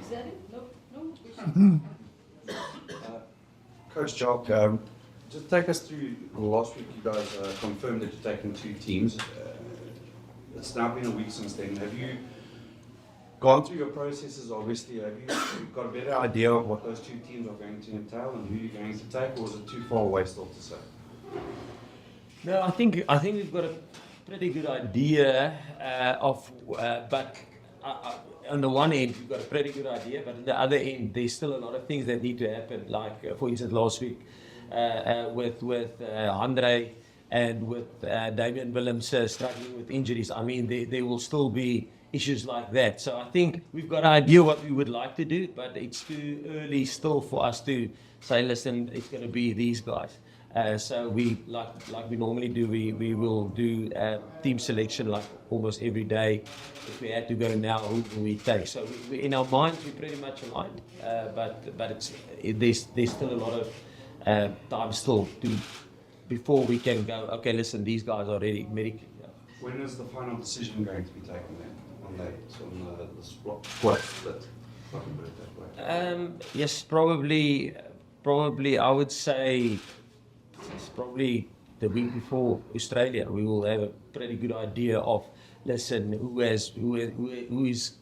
Is that it? No, no question. Coach Jacques, just take us through last week. You guys confirmed that you're taking two teams. It's now been a week since then. Have you gone through your processes? Obviously, have you got a better idea of what those two teams are going to entail and who you're going to take, or is it too far away still to say? No, I think we've got a pretty good idea but on the one end we've got a pretty good idea, but on the other end there's still a lot of things that need to happen. Like for instance, last week with Andre and with Damian Willems struggling with injuries. I mean, there will still be issues like that. So I think we've got an idea what we would like to do, but it's too early still for us to say, listen, it's going to be these guys. So we, like we normally do, we will do team selection like almost every day. If we had to go now, who will we take? So we in our minds, we're pretty much aligned. But there's still a lot of time still before we can go, okay, listen, these guys are ready medically. When is the final decision going to be taken then on the squad split? If I can put it that way. Yes, probably I would say it's probably the week before Australia. We will have a pretty good idea of, listen, who is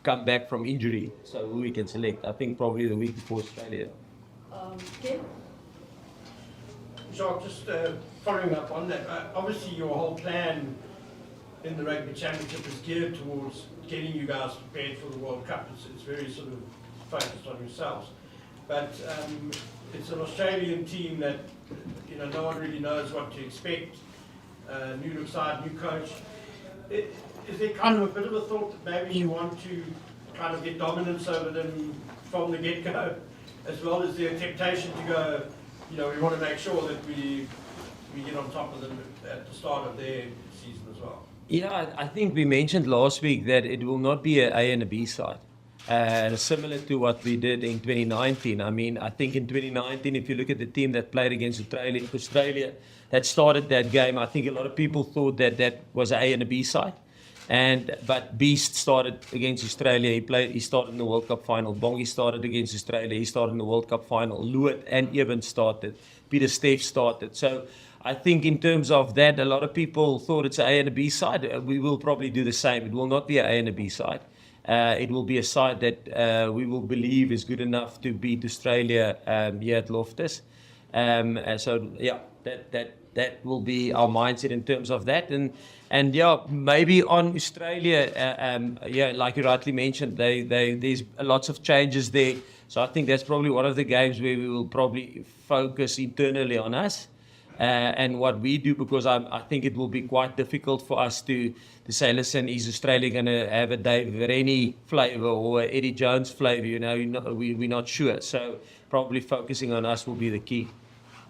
come back from injury, so who we can select. I think probably the week before Australia. Ken? Jacques, just following up on that, obviously your whole plan in the Rugby Championship is geared towards getting you guys prepared for the World Cup. It's very sort of focused on yourselves. But it's an Australian team that no one really knows what to expect. New side, new coach. Is there kind of a bit of a thought that maybe you want to kind of get dominance over them from the get-go, as well as the temptation to go, we want to make sure that we get on top of them at the start of their season as well? Yeah, I think we mentioned last week that it will not be an A and a B side. Similar to what we did in 2019. I mean, I think in 2019, if you look at the team that played against Australia that started that game, I think a lot of people thought that was an A and a B side. But Beast started against Australia. He started in the World Cup final. Bongi started against Australia. He started in the World Cup final. Lewitt and Eben started. Peter Steff started. So I think in terms of that, a lot of people thought it's an A and a B side. We will probably do the same. It will not be an A and a B side. It will be a side that we will believe is good enough to beat Australia here at Loftus. So yeah, that will be our mindset in terms of that. And yeah, maybe on Australia, yeah, like you rightly mentioned, there's lots of changes there. So I think that's probably one of the games where we will probably focus internally on us. And what we do, because I think it will be quite difficult for us to say, listen, is Australia going to have a Dave Rennie flavour or Eddie Jones flavour? We're not sure. So probably focusing on us will be the key.